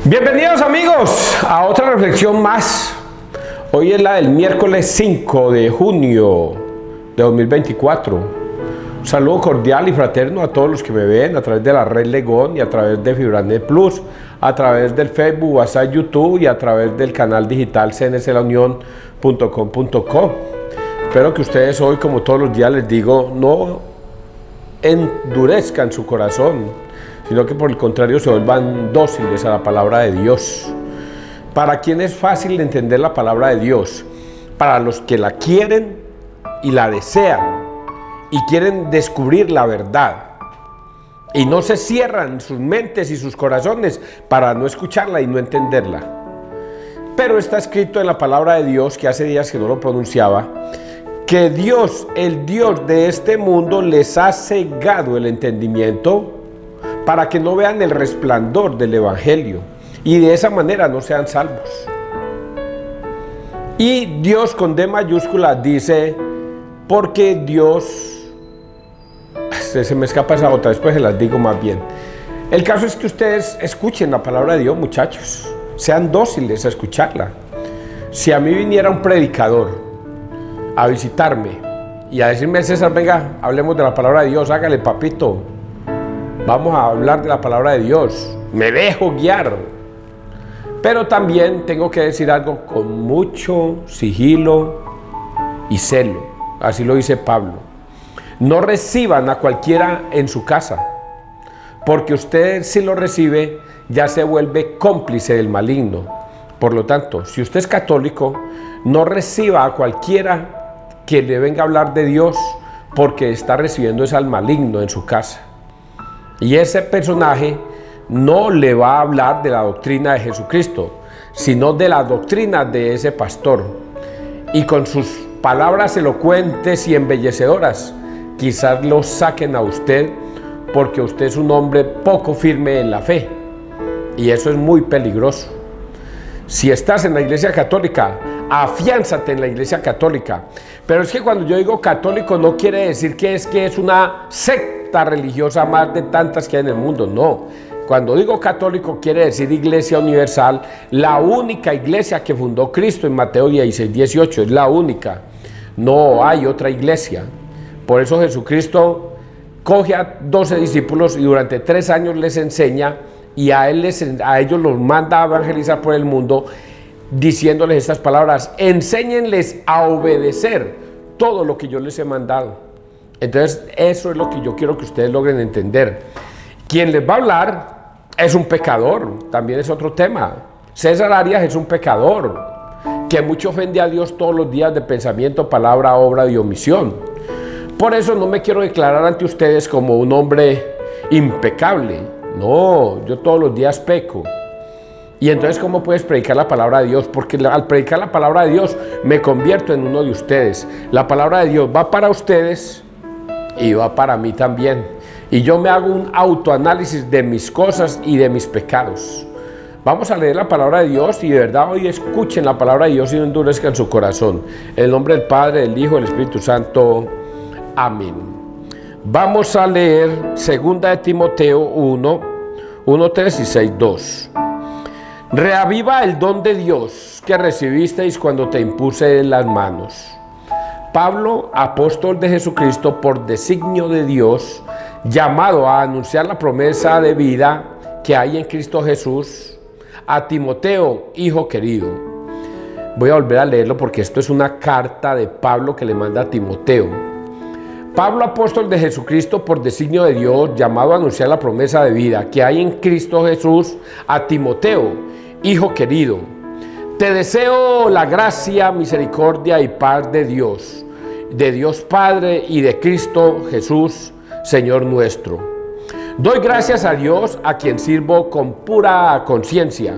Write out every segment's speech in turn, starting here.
Bienvenidos amigos a otra reflexión más. Hoy es la del miércoles 5 de junio de 2024. Un saludo cordial y fraterno a todos los que me ven a través de la red Legón y a través de Fibranet Plus, a través del Facebook, WhatsApp, YouTube y a través del canal digital cnselaunion.com.co. Espero que ustedes hoy, como todos los días les digo, no endurezcan su corazón, sino que por el contrario se vuelvan dóciles a la palabra de Dios. ¿Para quién es fácil entender la palabra de Dios? Para los que la quieren y la desean y quieren descubrir la verdad y no se cierran sus mentes y sus corazones para no escucharla y no entenderla. Pero está escrito en la palabra de Dios, que hace días que no lo pronunciaba, que Dios, el Dios de este mundo, les ha cegado el entendimiento para que no vean el resplandor del Evangelio y de esa manera no sean salvos. Y Dios con D mayúscula dice, porque Dios, se me escapa esa otra, después se las digo más bien. El caso es que ustedes escuchen la palabra de Dios, muchachos, sean dóciles a escucharla. Si a mí viniera un predicador a visitarme y a decirme, César, venga, hablemos de la palabra de Dios, hágale, papito, vamos a hablar de la palabra de Dios, me dejo guiar. Pero también tengo que decir algo con mucho sigilo y celo. Así lo dice Pablo. No reciban a cualquiera en su casa, porque usted, si lo recibe, ya se vuelve cómplice del maligno. Por lo tanto, si usted es católico, no reciba a cualquiera que le venga a hablar de Dios, porque está recibiendo al maligno en su casa. Y ese personaje no le va a hablar de la doctrina de Jesucristo, sino de la doctrina de ese pastor. Y con sus palabras elocuentes y embellecedoras, quizás lo saquen a usted porque usted es un hombre poco firme en la fe. Y eso es muy peligroso. Si estás en la Iglesia Católica, afiánzate en la Iglesia Católica. Pero es que cuando yo digo católico no quiere decir que es una secta religiosa más de tantas que hay en el mundo, no. Cuando digo católico quiere decir Iglesia Universal, la única iglesia que fundó Cristo en Mateo 16, 18, es la única. No hay otra iglesia. Por eso Jesucristo coge a 12 discípulos y durante 3 años les enseña y a ellos los manda a evangelizar por el mundo, diciéndoles estas palabras: enséñenles a obedecer todo lo que yo les he mandado. Entonces eso es lo que yo quiero que ustedes logren entender. Quien les va a hablar es un pecador, también es otro tema. César Arias es un pecador que mucho ofende a Dios todos los días de pensamiento, palabra, obra y omisión. Por eso no me quiero declarar ante ustedes como un hombre impecable. No, yo todos los días peco. Y entonces, ¿cómo puedes predicar la palabra de Dios? Porque al predicar la palabra de Dios me convierto en uno de ustedes. La palabra de Dios va para ustedes y va para mí también. Y yo me hago un autoanálisis de mis cosas y de mis pecados. Vamos a leer la palabra de Dios y de verdad hoy escuchen la palabra de Dios y no endurezcan su corazón. En el nombre del Padre, del Hijo y del Espíritu Santo. Amén. Vamos a leer 2 de Timoteo 1:3 y 6:2. Reaviva el don de Dios que recibisteis cuando te impuse en las manos. Pablo, apóstol de Jesucristo por designio de Dios, llamado a anunciar la promesa de vida que hay en Cristo Jesús, a Timoteo, hijo querido. Voy a volver a leerlo porque esto es una carta de Pablo que le manda a Timoteo. Pablo, apóstol de Jesucristo por designio de Dios, llamado a anunciar la promesa de vida que hay en Cristo Jesús, a Timoteo, hijo querido. Te deseo la gracia, misericordia y paz de Dios Padre y de Cristo Jesús, Señor nuestro. Doy gracias a Dios, a quien sirvo con pura conciencia,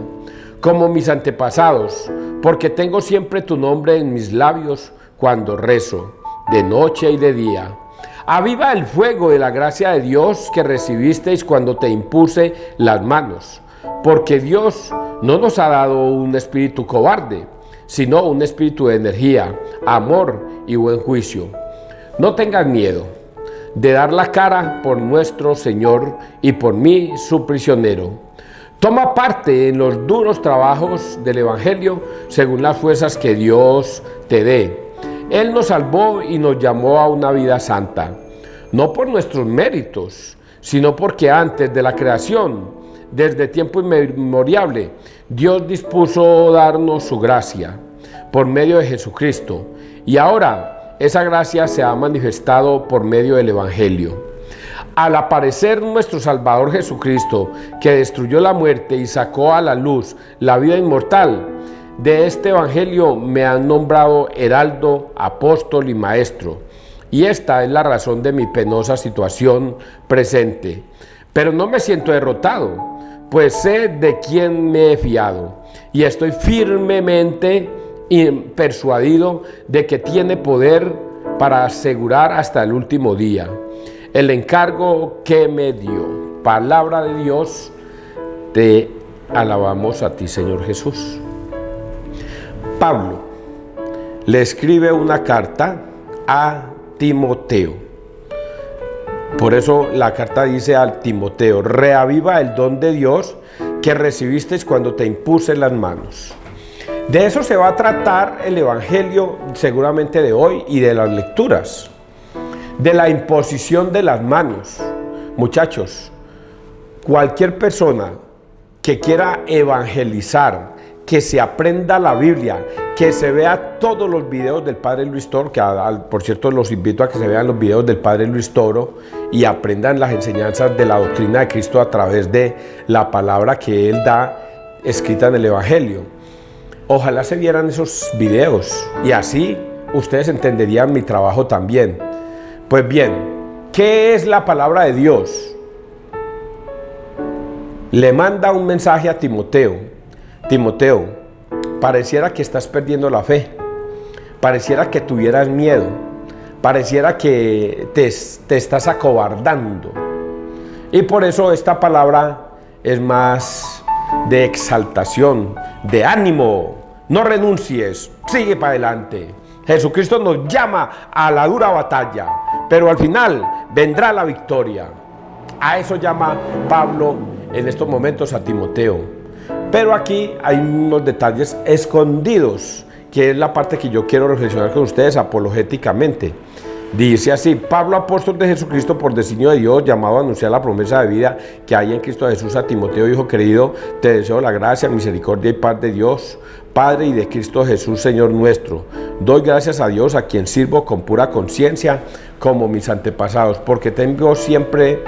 como mis antepasados, porque tengo siempre tu nombre en mis labios cuando rezo, de noche y de día. Aviva el fuego de la gracia de Dios que recibisteis cuando te impuse las manos, porque Dios no nos ha dado un espíritu cobarde, sino un espíritu de energía, amor y buen juicio. No tengan miedo de dar la cara por nuestro Señor y por mí, su prisionero. Toma parte en los duros trabajos del Evangelio según las fuerzas que Dios te dé. Él nos salvó y nos llamó a una vida santa, no por nuestros méritos, sino porque antes de la creación, desde tiempo inmemorial, Dios dispuso darnos su gracia por medio de Jesucristo. Y ahora esa gracia se ha manifestado por medio del Evangelio. Al aparecer nuestro Salvador Jesucristo, que destruyó la muerte y sacó a la luz la vida inmortal, de este Evangelio me han nombrado heraldo, apóstol y maestro. Y esta es la razón de mi penosa situación presente. Pero no me siento derrotado, pues sé de quién me he fiado y estoy firmemente persuadido de que tiene poder para asegurar hasta el último día el encargo que me dio. Palabra de Dios, te alabamos a ti, Señor Jesús. Pablo le escribe una carta a Timoteo. Por eso la carta dice al Timoteo: reaviva el don de Dios que recibiste cuando te impuse las manos. De eso se va a tratar el Evangelio seguramente de hoy y de las lecturas. De la imposición de las manos. Muchachos, cualquier persona que quiera evangelizar, que se aprenda la Biblia, que se vea todos los videos del Padre Luis Toro, que por cierto los invito a que se vean los videos del Padre Luis Toro y aprendan las enseñanzas de la doctrina de Cristo a través de la palabra que Él da escrita en el Evangelio. Ojalá se vieran esos videos y así ustedes entenderían mi trabajo también. Pues bien, ¿qué es la palabra de Dios? Le manda un mensaje a Timoteo. Timoteo, pareciera que estás perdiendo la fe, pareciera que tuvieras miedo, pareciera que te estás acobardando. Y por eso esta palabra es más de exaltación, de ánimo. No renuncies, sigue para adelante. Jesucristo nos llama a la dura batalla, pero al final vendrá la victoria. A eso llama Pablo en estos momentos a Timoteo. Pero aquí hay unos detalles escondidos, que es la parte que yo quiero reflexionar con ustedes apologéticamente. Dice así: Pablo, apóstol de Jesucristo por designio de Dios, llamado a anunciar la promesa de vida que hay en Cristo Jesús, a Timoteo, hijo querido, te deseo la gracia, misericordia y paz de Dios, Padre, y de Cristo Jesús, Señor nuestro. Doy gracias a Dios, a quien sirvo con pura conciencia, como mis antepasados, porque tengo siempre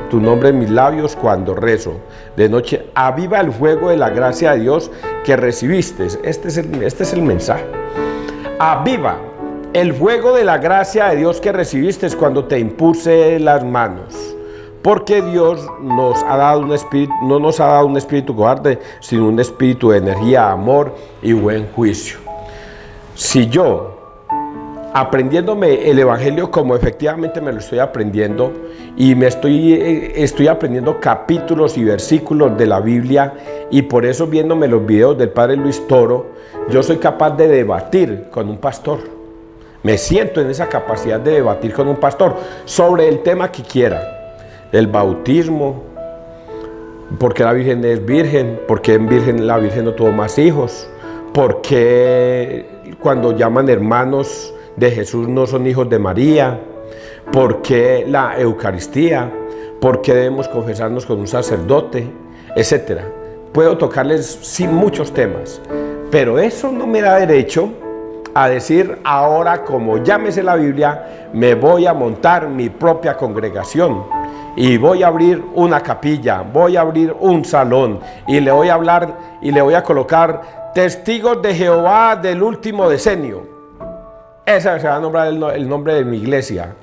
tu nombre en mis labios cuando rezo de noche. Aviva el fuego de la gracia de Dios que recibiste. Este es el mensaje. Aviva el fuego de la gracia de Dios que recibiste cuando te impuse las manos. Porque Dios nos ha dado un espíritu, no nos ha dado un espíritu cobarde, sino un espíritu de energía, amor y buen juicio. Si yo, aprendiéndome el Evangelio como efectivamente me lo estoy aprendiendo, y me estoy aprendiendo capítulos y versículos de la Biblia, y por eso viéndome los videos del Padre Luis Toro, yo soy capaz de debatir con un pastor. Me siento en esa capacidad de debatir con un pastor sobre el tema que quiera. El bautismo, porque la Virgen es virgen, porque la Virgen no tuvo más hijos, porque cuando llaman hermanos de Jesús no son hijos de María, porque la Eucaristía, porque debemos confesarnos con un sacerdote, etc. Puedo tocarles muchos temas, pero eso no me da derecho a decir ahora, como llámese la Biblia, me voy a montar mi propia congregación. Y voy a abrir una capilla, voy a abrir un salón y le voy a hablar y le voy a colocar testigos de Jehová del último decenio. Ese se va a nombrar el nombre de mi iglesia.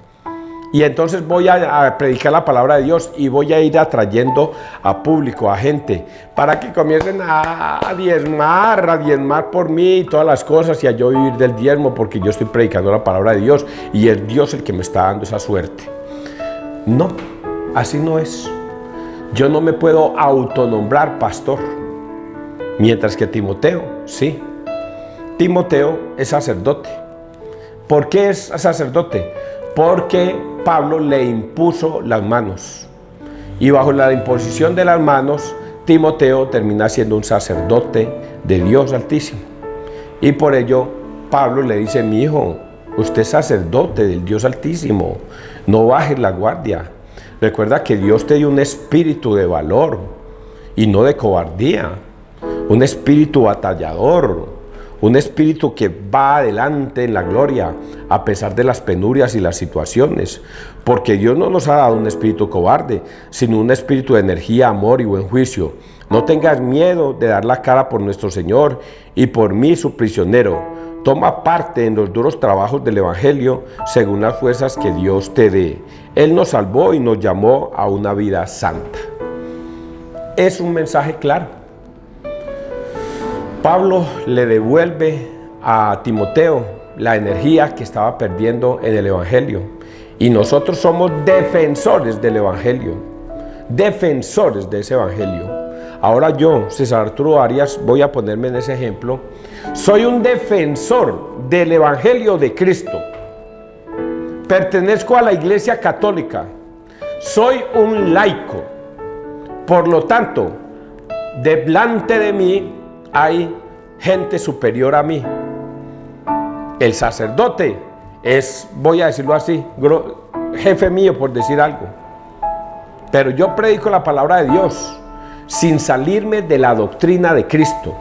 Y entonces voy a predicar la palabra de Dios y voy a ir atrayendo a público, a gente, para que comiencen a diezmar por mí y todas las cosas y a yo vivir del diezmo, porque yo estoy predicando la palabra de Dios y es Dios el que me está dando esa suerte. No. Así no es. Yo no me puedo autonombrar pastor. Mientras que Timoteo, sí. Timoteo es sacerdote. ¿Por qué es sacerdote? Porque Pablo le impuso las manos. Y bajo la imposición de las manos, Timoteo termina siendo un sacerdote de Dios Altísimo. Y por ello Pablo le dice: mi hijo, usted es sacerdote del Dios Altísimo, no bajes la guardia. Recuerda que Dios te dio un espíritu de valor y no de cobardía, un espíritu batallador, un espíritu que va adelante en la gloria a pesar de las penurias y las situaciones, porque Dios no nos ha dado un espíritu cobarde, sino un espíritu de energía, amor y buen juicio. No tengas miedo de dar la cara por nuestro Señor y por mí, su prisionero. Toma parte en los duros trabajos del Evangelio según las fuerzas que Dios te dé. Él nos salvó y nos llamó a una vida santa. Es un mensaje claro. Pablo le devuelve a Timoteo la energía que estaba perdiendo en el Evangelio. Y nosotros somos defensores del Evangelio, defensores de ese Evangelio. Ahora yo, César Arturo Arias, voy a ponerme en ese ejemplo. Soy un defensor del Evangelio de Cristo. Pertenezco a la Iglesia Católica. Soy un laico. Por lo tanto, delante de mí hay gente superior a mí. El sacerdote es, voy a decirlo así, jefe mío, por decir algo. Pero yo predico la palabra de Dios sin salirme de la doctrina de Cristo.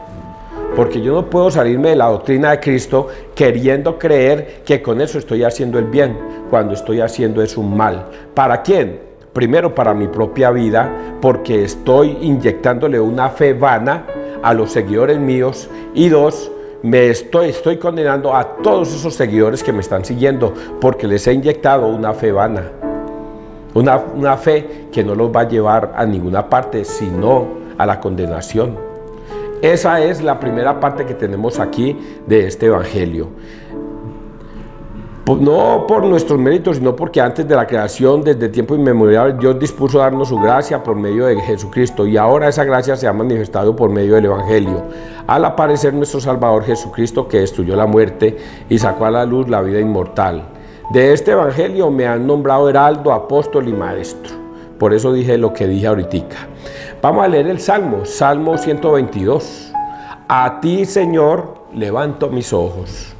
Porque yo no puedo salirme de la doctrina de Cristo queriendo creer que con eso estoy haciendo el bien, cuando estoy haciendo es un mal. ¿Para quién? Primero, para mi propia vida, porque estoy inyectándole una fe vana a los seguidores míos. Y dos, estoy condenando a todos esos seguidores que me están siguiendo, porque les he inyectado una fe vana. Una fe que no los va a llevar a ninguna parte, sino a la condenación. Esa es la primera parte que tenemos aquí de este Evangelio. No por nuestros méritos, sino porque antes de la creación, desde tiempo inmemorial, Dios dispuso darnos su gracia por medio de Jesucristo, y ahora esa gracia se ha manifestado por medio del Evangelio, al aparecer nuestro Salvador Jesucristo, que destruyó la muerte y sacó a la luz la vida inmortal. De este Evangelio me han nombrado heraldo, apóstol y maestro. Por eso dije lo que dije ahorita. Vamos a leer el Salmo 122. A ti, Señor, levanto mis ojos.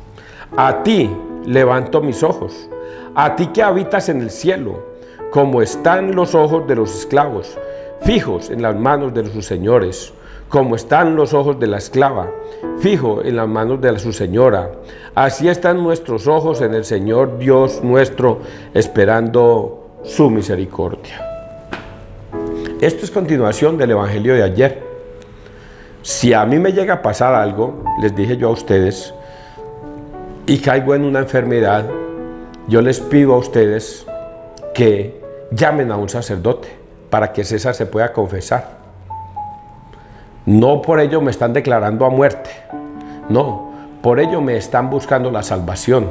A ti levanto mis ojos. A ti que habitas en el cielo, como están los ojos de los esclavos, fijos en las manos de sus señores, como están los ojos de la esclava, fijo en las manos de su señora. Así están nuestros ojos en el Señor Dios nuestro, esperando su misericordia. Esto es continuación del Evangelio de ayer. Si a mí me llega a pasar algo, les dije yo a ustedes, y caigo en una enfermedad, yo les pido a ustedes que llamen a un sacerdote para que César se pueda confesar. No por ello me están declarando a muerte, no, por ello me están buscando la salvación.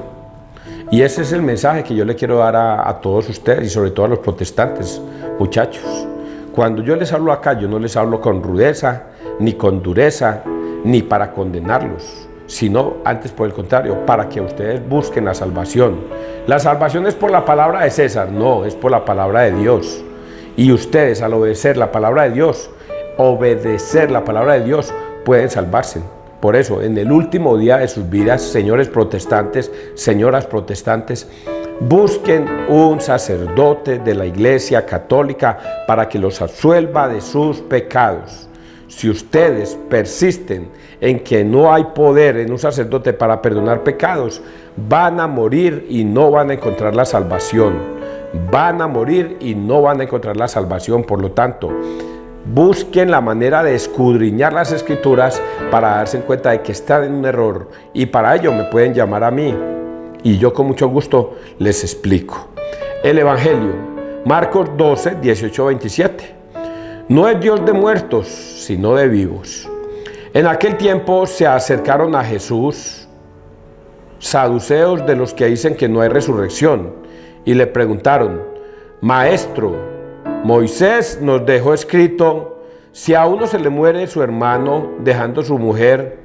Y ese es el mensaje que yo le quiero dar a todos ustedes y sobre todo a los protestantes, muchachos. Cuando yo les hablo acá, yo no les hablo con rudeza, ni con dureza, ni para condenarlos, sino antes por el contrario, para que ustedes busquen la salvación. La salvación es por la palabra de César, no, es por la palabra de Dios. Y ustedes al obedecer la palabra de Dios, pueden salvarse. Por eso, en el último día de sus vidas, señores protestantes, señoras protestantes, busquen un sacerdote de la Iglesia Católica para que los absuelva de sus pecados. Si ustedes persisten en que no hay poder en un sacerdote para perdonar pecados, van a morir y no van a encontrar la salvación. Van a morir y no van a encontrar la salvación. Por lo tanto, busquen la manera de escudriñar las Escrituras para darse cuenta de que están en un error, y para ello me pueden llamar a mí y yo con mucho gusto les explico. El Evangelio, Marcos 12, 18, 27. No es Dios de muertos, sino de vivos. En aquel tiempo se acercaron a Jesús saduceos, de los que dicen que no hay resurrección, y le preguntaron: Maestro, Moisés nos dejó escrito, si a uno se le muere su hermano dejando su mujer,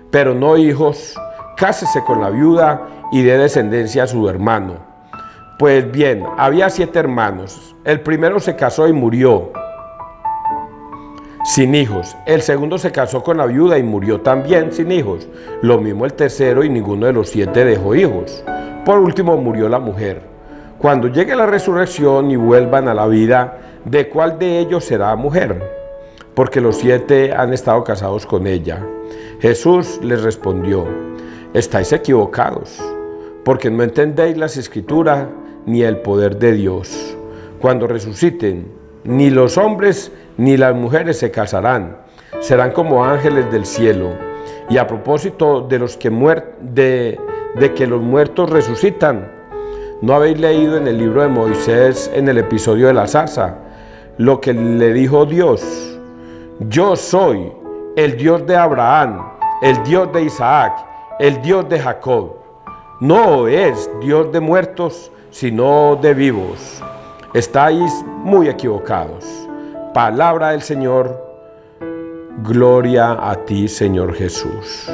pero no hijos, cásese con la viuda y dé descendencia a su hermano. Pues bien, había 7 hermanos. El primero se casó y murió. sin hijos. El segundo se casó con la viuda y murió también sin hijos. Lo mismo el tercero, y ninguno de los 7 dejó hijos. Por último murió la mujer. Cuando llegue la resurrección y vuelvan a la vida, ¿de cuál de ellos será mujer? Porque los 7 han estado casados con ella. Jesús les respondió: estáis equivocados, porque no entendéis las Escrituras ni el poder de Dios. Cuando resuciten, ni los hombres ni las mujeres se casarán, serán como ángeles del cielo. Y a propósito de los que de que los muertos resucitan, ¿no habéis leído en el libro de Moisés, en el episodio de la zarza, lo que le dijo Dios? Yo soy el Dios de Abraham, el Dios de Isaac, el Dios de Jacob. No es Dios de muertos, sino de vivos. Estáis muy equivocados. Palabra del Señor. Gloria a ti, Señor Jesús.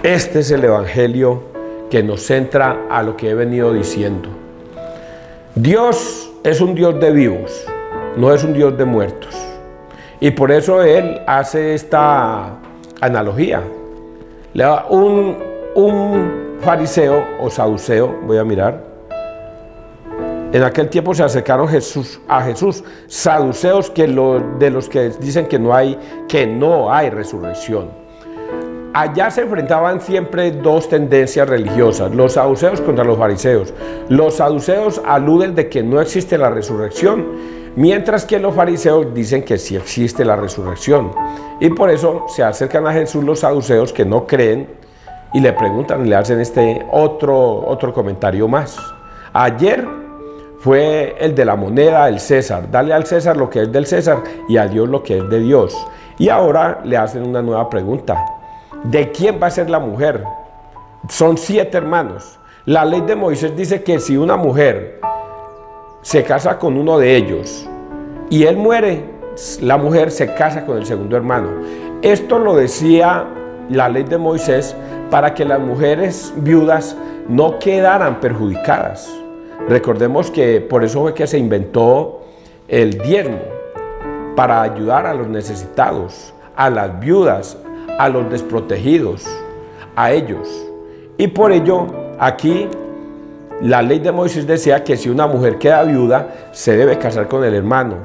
Este es el Evangelio que nos centra a lo que he venido diciendo. Dios es un Dios de vivos, no es un Dios de muertos. Y por eso Él hace esta analogía. Un fariseo o saduceo, voy a mirar. En aquel tiempo se acercaron a Jesús saduceos de los que dicen que no hay resurrección. Allá se enfrentaban siempre dos tendencias religiosas, los saduceos contra los fariseos. Los saduceos aluden de que no existe la resurrección, mientras que los fariseos dicen que sí existe la resurrección. Y por eso se acercan a Jesús los saduceos que no creen y le preguntan, le hacen este otro comentario más. Ayer fue el de la moneda, el César. Dale al César lo que es del César y a Dios lo que es de Dios. Y ahora le hacen una nueva pregunta. ¿De quién va a ser la mujer? Son 7 hermanos. La ley de Moisés dice que si una mujer se casa con uno de ellos y él muere, la mujer se casa con el segundo hermano. Esto lo decía la ley de Moisés para que las mujeres viudas no quedaran perjudicadas. Recordemos que por eso fue que se inventó el diezmo, para ayudar a los necesitados, a las viudas, a los desprotegidos, a ellos. Y por ello, aquí, la ley de Moisés decía que si una mujer queda viuda, se debe casar con el hermano.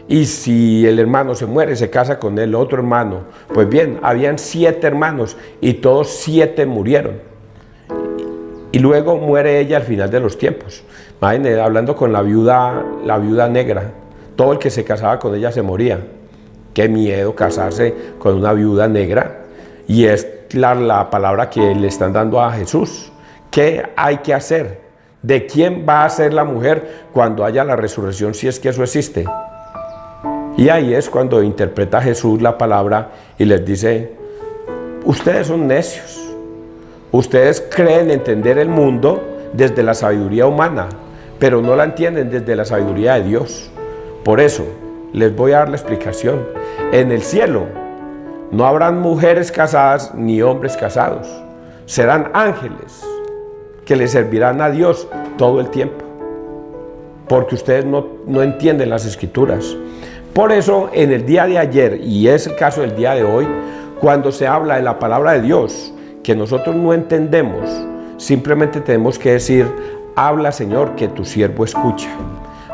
Y si el hermano se muere, se casa con el otro hermano. Pues bien, habían 7 hermanos y todos 7 murieron. Y luego muere ella al final de los tiempos. Imagínense, hablando con la viuda negra. Todo el que se casaba con ella se moría. Qué miedo casarse con una viuda negra. Y es la palabra que le están dando a Jesús. ¿Qué hay que hacer? ¿De quién va a ser la mujer cuando haya la resurrección, si es que eso existe? Y ahí es cuando interpreta Jesús la palabra y les dice: ustedes son necios. Ustedes creen entender el mundo desde la sabiduría humana, pero no la entienden desde la sabiduría de Dios. Por eso les voy a dar la explicación. En el cielo no habrán mujeres casadas ni hombres casados. Serán ángeles que le servirán a Dios todo el tiempo, porque ustedes no entienden las Escrituras. Por eso en el día de ayer, y es el caso del día de hoy, cuando se habla de la palabra de Dios que nosotros no entendemos, simplemente tenemos que decir: habla, Señor, que tu siervo escucha,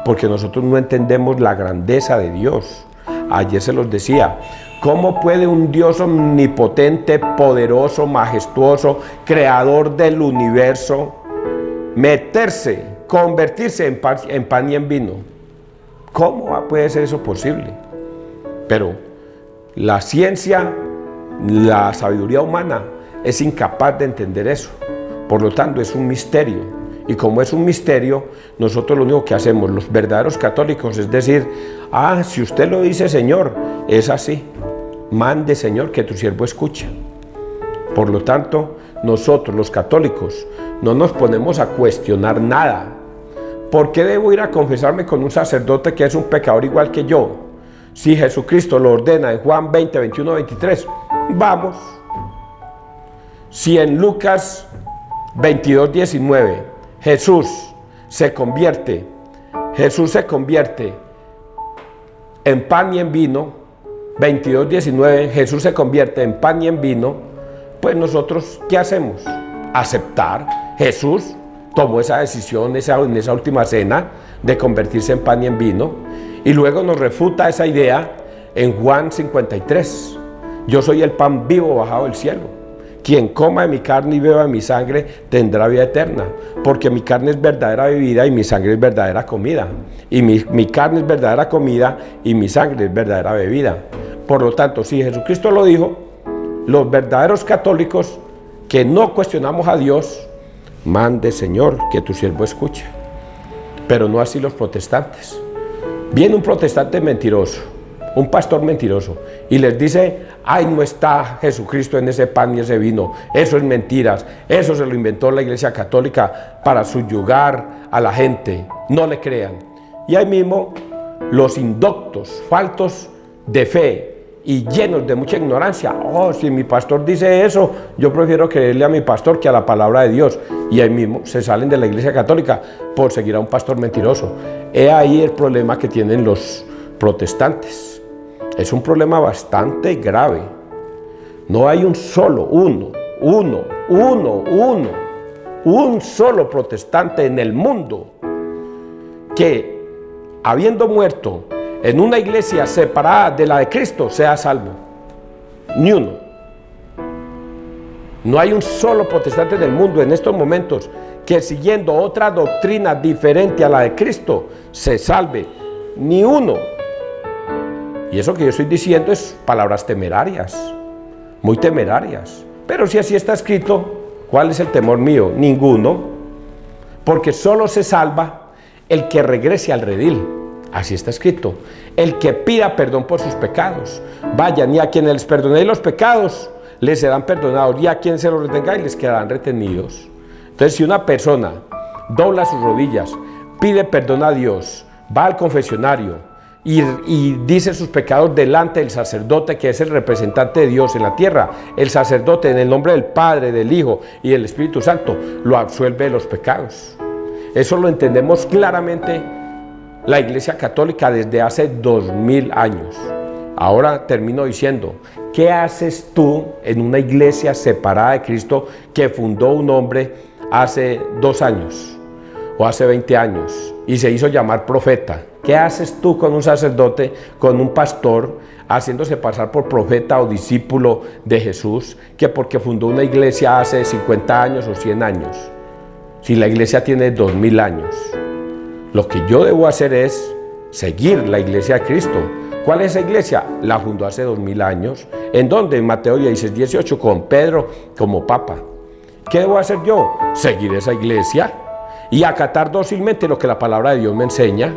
porque nosotros no entendemos la grandeza de Dios. Ayer se los decía: ¿cómo puede un Dios omnipotente, poderoso, majestuoso, creador del universo, convertirse en pan y en vino? ¿Cómo puede ser eso posible? Pero la ciencia, la sabiduría humana es incapaz de entender eso. Por lo tanto, es un misterio. Y como es un misterio, nosotros lo único que hacemos, los verdaderos católicos, es decir: si usted lo dice, Señor, es así. Mande, Señor, que tu siervo escucha. Por lo tanto, nosotros los católicos no nos ponemos a cuestionar nada. ¿Por qué debo ir a confesarme con un sacerdote que es un pecador igual que yo? Si Jesucristo lo ordena en Juan 20, 21, 23, vamos. Si en Lucas 22, 19, Jesús se convierte en pan y en vino, 22:19, Jesús se convierte en pan y en vino, pues nosotros, ¿qué hacemos? Aceptar. Jesús tomó esa decisión en esa última cena de convertirse en pan y en vino, y luego nos refuta esa idea en Juan 53. Yo soy el pan vivo bajado del cielo. Quien coma de mi carne y beba de mi sangre tendrá vida eterna, porque mi carne es verdadera bebida y mi sangre es verdadera comida. Y mi carne es verdadera comida y mi sangre es verdadera bebida. Por lo tanto, si Jesucristo lo dijo, los verdaderos católicos que no cuestionamos a Dios, mande Señor que tu siervo escuche. Pero no así los protestantes. Viene un protestante mentiroso, un pastor mentiroso, y les dice: ay, no está Jesucristo en ese pan y ese vino, eso es mentiras, eso se lo inventó la Iglesia Católica para subyugar a la gente, no le crean. Y ahí mismo los indoctos, faltos de fe y llenos de mucha ignorancia: oh, si mi pastor dice eso, yo prefiero creerle a mi pastor que a la palabra de Dios. Y ahí mismo se salen de la Iglesia Católica por seguir a un pastor mentiroso. He ahí el problema que tienen los protestantes. Es un problema bastante grave. No hay un solo protestante en el mundo que, habiendo muerto en una iglesia separada de la de Cristo, sea salvo. Ni uno. No hay un solo protestante en el mundo en estos momentos que, siguiendo otra doctrina diferente a la de Cristo, se salve. Ni uno. Y eso que yo estoy diciendo es palabras temerarias, muy temerarias. Pero si así está escrito, ¿cuál es el temor mío? Ninguno, porque solo se salva el que regrese al redil. Así está escrito: el que pida perdón por sus pecados. Vayan, y a quienes les perdonéis los pecados, les serán perdonados, y a quienes se los retengáis, les quedarán retenidos. Entonces, si una persona dobla sus rodillas, pide perdón a Dios, va al confesionario, y dice sus pecados delante del sacerdote, que es el representante de Dios en la tierra, el sacerdote, en el nombre del Padre, del Hijo y del Espíritu Santo, lo absuelve de los pecados. Eso lo entendemos claramente la Iglesia Católica desde hace 2000 años. Ahora termino diciendo: ¿qué haces tú en una iglesia separada de Cristo que fundó un hombre hace 2 años o hace 20 años y se hizo llamar profeta? ¿Qué haces tú con un sacerdote, con un pastor, haciéndose pasar por profeta o discípulo de Jesús, que porque fundó una iglesia hace 50 años o 100 años? Si la iglesia tiene 2000 años. Lo que yo debo hacer es seguir la iglesia de Cristo. ¿Cuál es esa iglesia? La fundó hace 2000 años. ¿En dónde? En Mateo 16:18, con Pedro como papa. ¿Qué debo hacer yo? Seguir esa iglesia y acatar dócilmente lo que la palabra de Dios me enseña.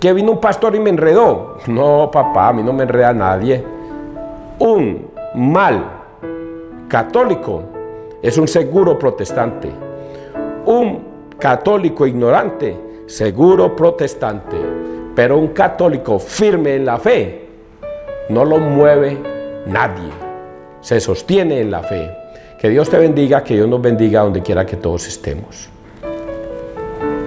¿Que vino un pastor y me enredó? No, papá, a mí no me enreda nadie. Un mal católico es un seguro protestante. Un católico ignorante, seguro protestante. Pero un católico firme en la fe, no lo mueve nadie. Se sostiene en la fe. Que Dios te bendiga, que Dios nos bendiga donde quiera que todos estemos.